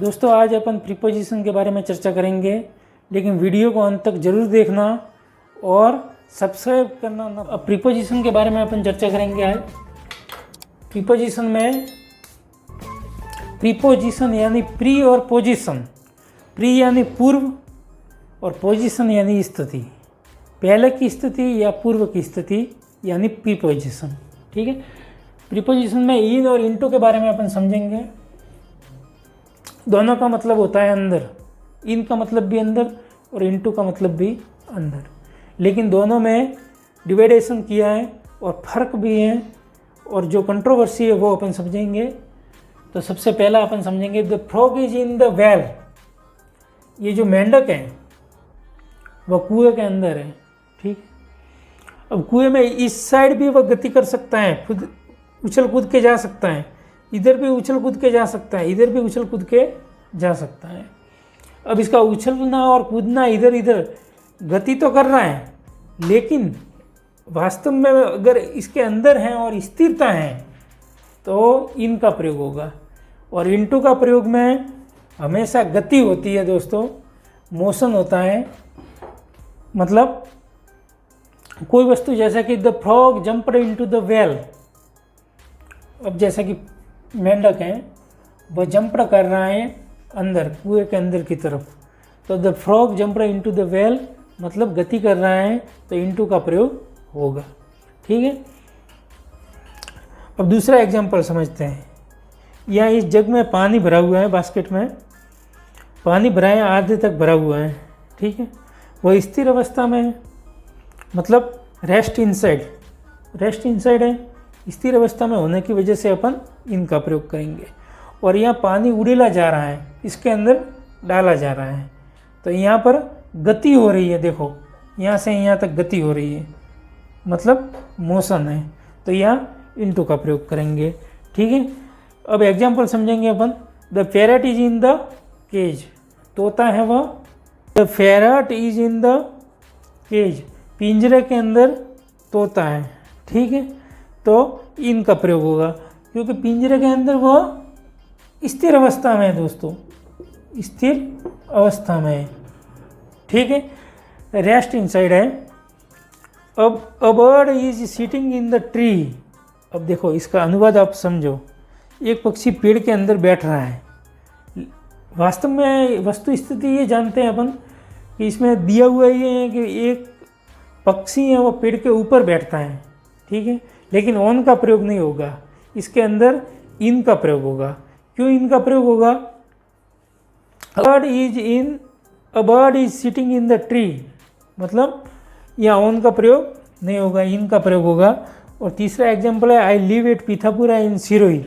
दोस्तों आज अपन प्रीपोजिशन के बारे में चर्चा करेंगे, लेकिन वीडियो को अंत तक जरूर देखना और सब्सक्राइब करना ना। अब प्रीपोजिशन के बारे में अपन चर्चा करेंगे आज। प्रीपोजिशन में प्रीपोजिशन यानी प्री और पोजीशन। प्री यानी पूर्व और पोजीशन यानी स्थिति, पहले की स्थिति या पूर्व की स्थिति यानी प्रीपोजिशन। ठीक है, प्रीपोजिशन में इन और इनटू के बारे में अपन समझेंगे। दोनों का मतलब होता है अंदर, इन का मतलब भी अंदर और इनटू का मतलब भी अंदर, लेकिन दोनों में डिवाइडेशन किया है और फर्क भी है और जो कंट्रोवर्सी है वो अपन समझेंगे। तो सबसे पहला अपन समझेंगे the frog is in the well. ये जो मेंढक है वह कुएं के अंदर है। ठीक, अब कुएं में इस साइड भी वह गति कर सकता है, खुद उछल कूद के जा सकता है, इधर भी उछल कूद के जा सकता है, इधर भी उछल कूद के जा सकता है। अब इसका उछलना और कूदना इधर इधर गति तो कर रहा है, लेकिन वास्तव में अगर इसके अंदर है और स्थिरता है तो इनका प्रयोग होगा। और इनटू का प्रयोग में हमेशा गति होती है दोस्तों, मोशन होता है। मतलब कोई वस्तु जैसा कि the frog jumped into the well. अब जैसा कि मेंढक है वह जंप कर रहा है अंदर, कुएं के अंदर की तरफ, तो the frog jumped into the well मतलब गति कर रहा है, तो इनटू का प्रयोग होगा। ठीक है, अब दूसरा एग्जांपल समझते हैं। यहाँ इस जग में पानी भरा हुआ है, बास्केट में पानी भरा है, आधे तक भरा हुआ है। ठीक है, वह स्थिर अवस्था में है, मतलब रेस्ट इनसाइड, रेस्ट इनसाइड है, स्थिर अवस्था में होने की वजह से अपन इनका प्रयोग करेंगे। और यहाँ पानी उड़ेला जा रहा है, इसके अंदर डाला जा रहा है, तो यहाँ पर गति हो रही है। देखो यहाँ से यहाँ तक गति हो रही है, मतलब मोशन है, तो यहाँ इनटू का प्रयोग करेंगे। ठीक है, अब एग्जाम्पल समझेंगे अपन। The parrot is in the cage. तोता है वह, the parrot is in the cage, पिंजरे के अंदर तोता है। ठीक है, तो इनका प्रयोग होगा क्योंकि पिंजरे के अंदर वो स्थिर अवस्था में है दोस्तों, स्थिर अवस्था में है। ठीक है, रेस्ट इनसाइड है। अब a bird is sitting in the tree. अब देखो इसका अनुवाद आप समझो। एक पक्षी पेड़ के अंदर बैठ रहा है। वास्तव में वस्तु स्थिति ये जानते हैं अपन कि इसमें दिया हुआ ये है कि एक पक्षी है वो पेड़ के ऊपर बैठता है। ठीक है, लेकिन ऑन का प्रयोग नहीं होगा, इसके अंदर इन का प्रयोग होगा। क्यों इनका प्रयोग होगा? A bird is sitting in the tree, मतलब यहाँ ऑन का प्रयोग नहीं होगा, इन का प्रयोग होगा। और तीसरा एग्जाम्पल है आई live at Pithapura in Sirohi.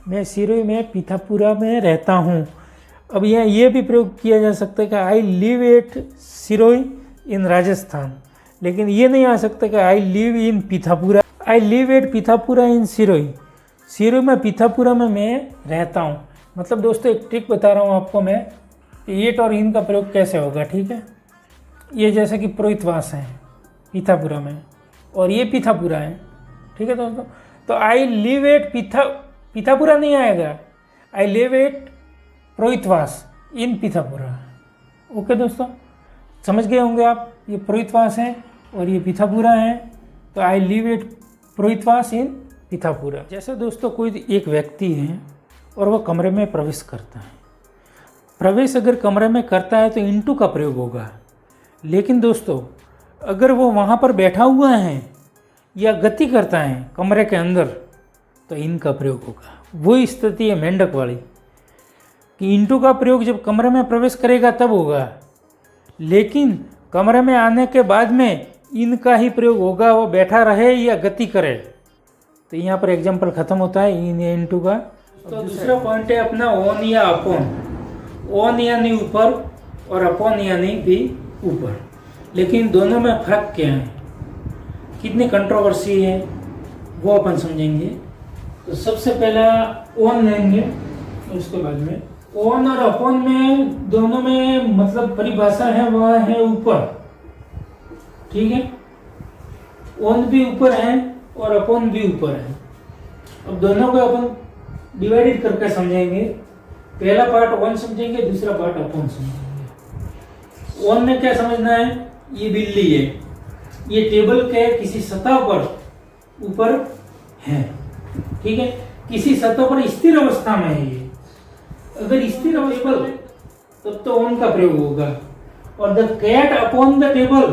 मैं सिरोही में पीथापुरा में रहता हूँ। अब यहाँ ये भी प्रयोग किया जा सकता है कि I live at Sirohi in Rajasthan, लेकिन ये नहीं आ सकता कि I live in Pithapura. I live at Pithapura in Sirohi. Sirohi में पीथापुरा में मैं रहता हूँ। मतलब दोस्तों एक ट्रिक बता रहा हूँ आपको मैं कि एट और इन का प्रयोग कैसे होगा। ठीक है, ये जैसे कि पुरोहितवास है पीथापुरा में और ये पीथापुरा है। ठीक है दोस्तों, तो आई लिव एट पीथापुरा नहीं आएगा, I live at Purohitwas in Pithapura. Okay दोस्तों, समझ गए होंगे आप। ये पुरोहितवास है और ये पीथापुरा है, तो आई live at Purohitwas in Pithapura. जैसे दोस्तों कोई एक व्यक्ति है और वह कमरे में प्रवेश करता है। प्रवेश अगर कमरे में करता है तो इनटू का प्रयोग होगा, लेकिन दोस्तों अगर वो वहाँ पर बैठा हुआ है या गति करता है कमरे के अंदर तो इन का प्रयोग होगा। वही स्थिति है मेंढक वाली कि इनटू का प्रयोग जब कमरे में प्रवेश करेगा तब होगा, लेकिन कमरे में आने के बाद में इनका ही प्रयोग होगा, वो बैठा रहे या गति करे। तो यहाँ पर एग्जाम्पल खत्म होता है इन या इनटू का। तो दूसरा पॉइंट है अपना ऑन या अपॉन। ऑन यानी ऊपर और अपॉन यानी भी ऊपर, लेकिन दोनों में फर्क क्या है, कितनी कंट्रोवर्सी है वो अपन समझेंगे। तो सबसे पहला ऑन लेंगे और उसके बाद में ऑन और अपॉन में दोनों में मतलब परिभाषा है वह है ऊपर। ठीक है, ऑन भी ऊपर है और अपॉन भी ऊपर है। अब दोनों को अपन डिवाइडेड करके समझेंगे। पहला पार्ट ऑन समझेंगे, दूसरा पार्ट अपॉन समझेंगे। ऑन में क्या समझना है, ये बिल्ली है, ये टेबल के किसी सतह पर ऊपर है, ठीक है, किसी सतह पर स्थिर अवस्था में है ये। अगर स्थिर अवस्था तब तो ऑन का प्रयोग होगा। और the cat upon the table,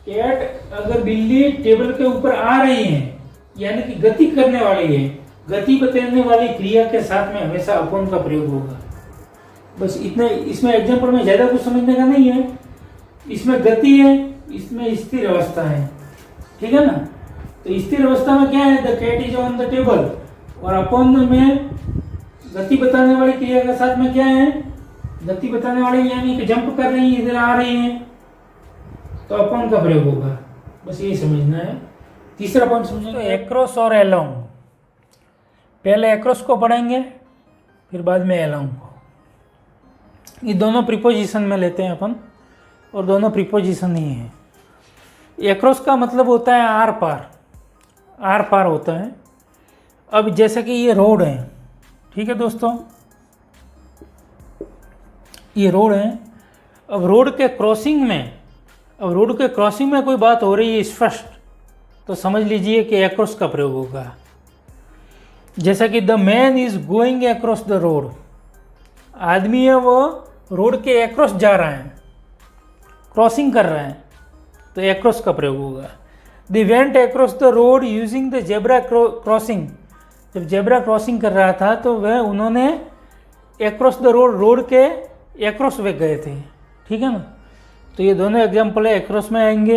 cat अगर बिल्ली टेबल के ऊपर आ रही है यानी कि गति करने वाली है, गति बताने वाली क्रिया के साथ में हमेशा अपॉन का प्रयोग होगा। बस इतना, इसमें एग्जाम्पल में ज्यादा कुछ समझने का नहीं है। इसमें गति है, इसमें स्थिर अवस्था है, ठीक है ना। तो स्थिर अवस्था में क्या है, the cat is on the table, और अपॉन में गति बताने वाली क्रिया के साथ में क्या है, गति बताने वाली यानी कि जंप कर रही है, इधर आ रही है, तो अपॉन का प्रयोग होगा। बस ये समझना है। तीसरा पॉइंट समझेंगे, तो एक्रॉस और एलोंग। पहले एक्रॉस को पढ़ेंगे, फिर बाद में एलोंग को। ये दोनों प्रीपोजिशन में लेते हैं अपन, और दोनों प्रीपोजिशन ही है। एक्रॉस का मतलब होता है आर पार, आर पार होता है। अब जैसे कि ये रोड है, ठीक है दोस्तों, ये रोड है। अब रोड के क्रॉसिंग में, अब रोड के क्रॉसिंग में कोई बात हो रही है स्पष्ट, तो समझ लीजिए कि एक्रॉस का प्रयोग होगा। जैसा कि the man is going across the road, आदमी है वो रोड के एक्रॉस जा रहा है, क्रॉसिंग कर रहा है, तो एक्रॉस का प्रयोग होगा। They went across the road using the zebra crossing, जब जेब्रा क्रॉसिंग कर रहा था तो वह उन्होंने अक्रॉस द रोड, रोड के एक्रॉस वे गए थे, ठीक है ना। तो ये दोनों एग्जाम्पल है, एक्रॉस में आएंगे।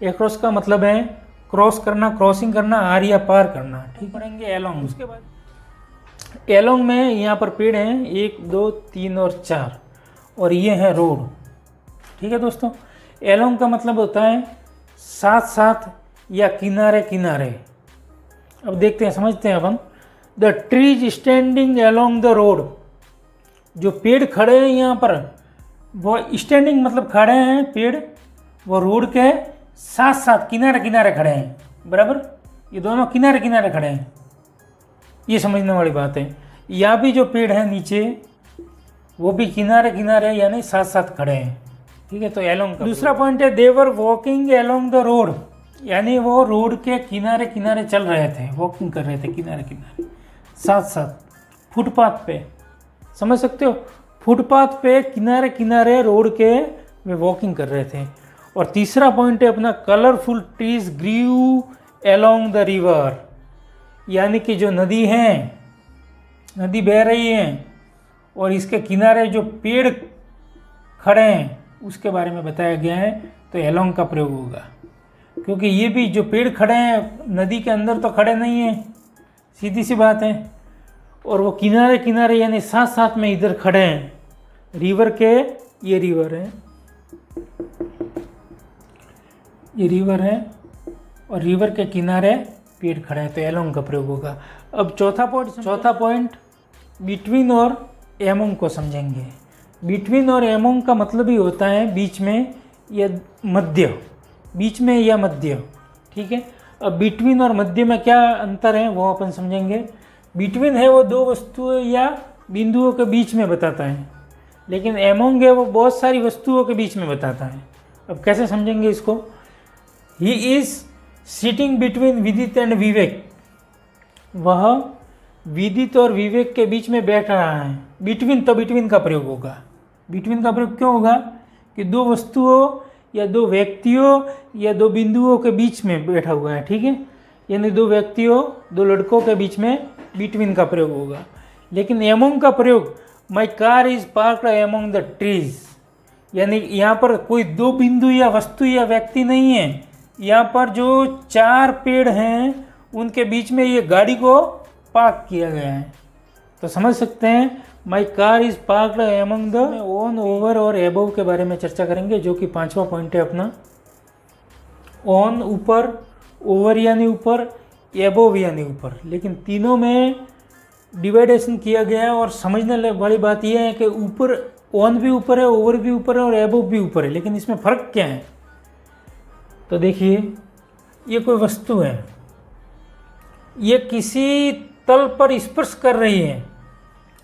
एक्रॉस का मतलब है क्रॉस करना, क्रॉसिंग करना, आर या पार करना, ठीक। पढ़ेंगे एलोंग। उसके बाद एलोंग में यहाँ पर पेड़ हैं 1 2 3 और 4, और ये है रोड, ठीक है दोस्तों। एलोंग का मतलब होता है साथ साथ या किनारे किनारे। अब देखते हैं, समझते हैं अपन। The trees standing along the road, जो पेड़ खड़े हैं यहाँ पर, वो स्टैंडिंग मतलब खड़े हैं पेड़, वो रोड के साथ साथ किनारे किनारे खड़े हैं, बराबर। ये दोनों किनारे किनारे खड़े हैं, ये समझने वाली बात है। यहाँ भी जो पेड़ है नीचे, वो भी किनारे किनारे यानी साथ साथ खड़े हैं, ठीक है। तो एलोंग का दूसरा पॉइंट है, देवर वॉकिंग एलोंग द रोड, यानी वो रोड के किनारे किनारे चल रहे थे, वॉकिंग कर रहे थे किनारे किनारे साथ साथ, फुटपाथ पे, समझ सकते हो, फुटपाथ पे किनारे किनारे रोड के वे वॉकिंग कर रहे थे। और तीसरा पॉइंट है अपना, colourful trees grew along the river, यानी कि जो नदी है, नदी बह रही है और इसके किनारे जो पेड़ खड़े हैं उसके बारे में बताया गया है, तो एलोंग का प्रयोग होगा। क्योंकि ये भी जो पेड़ खड़े हैं नदी के अंदर तो खड़े नहीं हैं, सीधी सी बात है, और वो किनारे किनारे यानी साथ साथ में इधर खड़े हैं रिवर के। ये रिवर है, ये रिवर है, और रिवर के किनारे पेड़ खड़े हैं, तो एलोंग का प्रयोग होगा। अब चौथा पॉइंट बिटवीन और एमोंग को समझेंगे। बिटवीन और एमोंग का मतलब ही होता है बीच में या मध्य, बीच में या मध्य, ठीक है। अब बिटवीन और मध्य में क्या अंतर है वो अपन समझेंगे। बिटवीन है वो दो वस्तुओं या बिंदुओं के बीच में बताता है, लेकिन एमोंग है वो बहुत सारी वस्तुओं के बीच में बताता है। अब कैसे समझेंगे इसको। ही इज सिटिंग बिटवीन विदित एंड विवेक, वह विदित और विवेक के बीच में बैठ रहा है। बिटवीन, तो बिटवीन का प्रयोग होगा। बिटवीन का प्रयोग क्यों होगा कि दो वस्तुओं या दो व्यक्तियों या दो बिंदुओं के बीच में बैठा हुआ है, ठीक है, यानी दो व्यक्तियों, दो लड़कों के बीच में बिटवीन का प्रयोग होगा। लेकिन एमोंग का प्रयोग, my car is parked among the trees, यानी यहाँ पर कोई दो बिंदु या वस्तु या व्यक्ति नहीं है, यहाँ पर जो 4 पेड़ हैं उनके बीच में ये गाड़ी को पार्क किया गया है। तो समझ सकते हैं, my car is parked among the. On, over और एबव के बारे में चर्चा करेंगे, जो कि 5वां पॉइंट है अपना। ऑन ऊपर, ओवर यानी ऊपर, एबव यानी ऊपर, लेकिन तीनों में डिवाइडेशन किया गया है। और समझने वाली बात यह है कि ऊपर, ऑन भी ऊपर है, ओवर भी ऊपर है और एबव भी ऊपर है, लेकिन इसमें फ़र्क क्या है। तो देखिए, ये कोई वस्तु है, ये किसी तल पर स्पर्श कर रही है,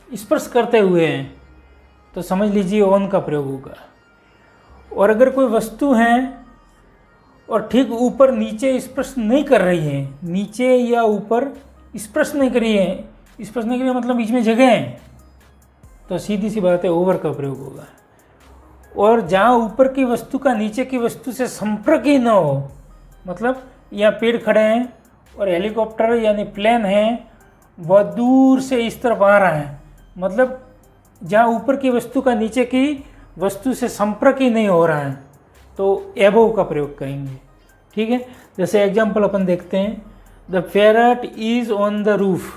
स्पर्श करते हुए हैं तो समझ लीजिए ऑन का प्रयोग होगा। और अगर कोई वस्तु है और ठीक ऊपर नीचे स्पर्श नहीं कर रही है, नीचे या ऊपर स्पर्श नहीं कर रही है, स्पर्श नहीं कर रही है मतलब बीच में जगह है, तो सीधी सी बात है ओवर का प्रयोग होगा। और जहाँ ऊपर की वस्तु का नीचे की वस्तु से संपर्क ही ना हो, मतलब यहाँ पेड़ खड़े हैं और हेलीकॉप्टर यानी प्लेन है वह दूर से इस तरफ आ रहा है, मतलब जहाँ ऊपर की वस्तु का नीचे की वस्तु से संपर्क ही नहीं हो रहा है, तो एबोव का प्रयोग करेंगे। ठीक है, जैसे एग्जाम्पल अपन देखते हैं, the parrot is on the roof.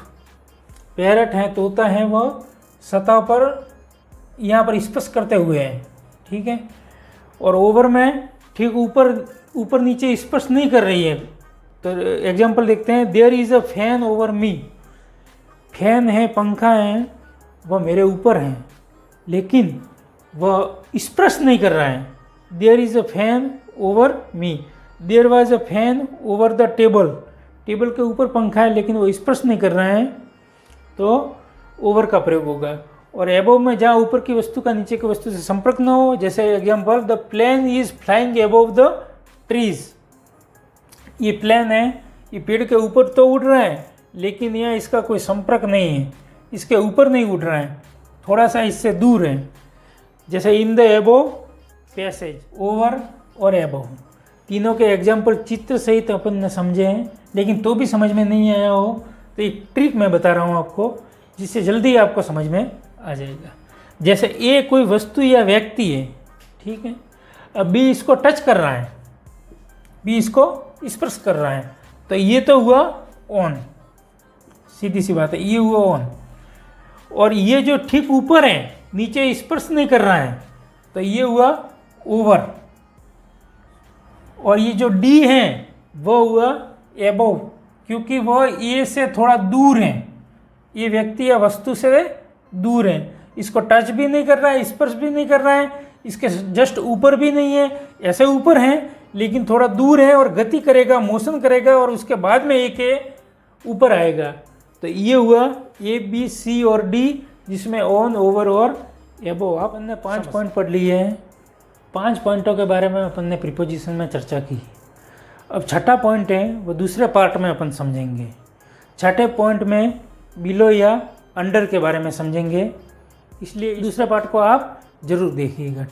Parrot है, तोता है, वह सतह पर यहाँ पर स्पर्श करते हुए है। ठीक है, और ओवर में ठीक ऊपर नीचे स्पर्श नहीं कर रही है। तो एग्जाम्पल देखते हैं, there is a fan over me. Fan है, पंखा है, वह मेरे ऊपर है लेकिन वह स्पर्श नहीं कर रहा है। There is a fan over me. There was a fan over the table. Table के ऊपर पंखा है लेकिन वो स्पर्श नहीं कर रहा है, तो ओवर का प्रयोग होगा। और एबोव में जहाँ ऊपर की वस्तु का नीचे की वस्तु से संपर्क न हो, जैसे example, the plane is flying above the trees. ये प्लेन है, ये पेड़ के ऊपर तो उड़ रहा है लेकिन यह इसका कोई संपर्क नहीं है, इसके ऊपर नहीं उड़ रहा है, थोड़ा सा इससे दूर है। जैसे in the above passage, over और एबोव, तीनों के एग्जाम्पल चित्र सहित अपन ने समझे हैं, लेकिन तो भी समझ में नहीं आया हो तो एक ट्रिक मैं बता रहा हूँ आपको, जिससे जल्दी आपको समझ में आ जाएगा। जैसे ए कोई वस्तु या व्यक्ति है, ठीक है, अब बी इसको टच कर रहा है, बी इसको स्पर्श कर रहा है, तो ये तो हुआ ऑन, सीधी सी बात है, ये हुआ ऑन। और ये जो ठीक ऊपर है, नीचे स्पर्श नहीं कर रहा है, तो ये हुआ ओवर। और ये जो डी है वो हुआ एबोव, क्योंकि वह ए से थोड़ा दूर है, ये व्यक्ति या वस्तु से दूर है, इसको टच भी नहीं कर रहा है, स्पर्श भी नहीं कर रहा है, इसके जस्ट ऊपर भी नहीं है, ऐसे ऊपर है लेकिन थोड़ा दूर है, और गति करेगा, मोशन करेगा और उसके बाद में एक ऊपर आएगा। तो ये हुआ ए बी सी और डी, जिसमें ऑन, ओवर और एबोव। अपन ने 5 पॉइंट पढ़ लिए हैं। 5 पॉइंटों के बारे में अपन ने प्रीपोजिशन में चर्चा की। अब छठा पॉइंट है वो दूसरे पार्ट में अपन समझेंगे। छठे पॉइंट में बिलो या अंडर के बारे में समझेंगे, इसलिए दूसरे पार्ट को आप जरूर देखिएगा।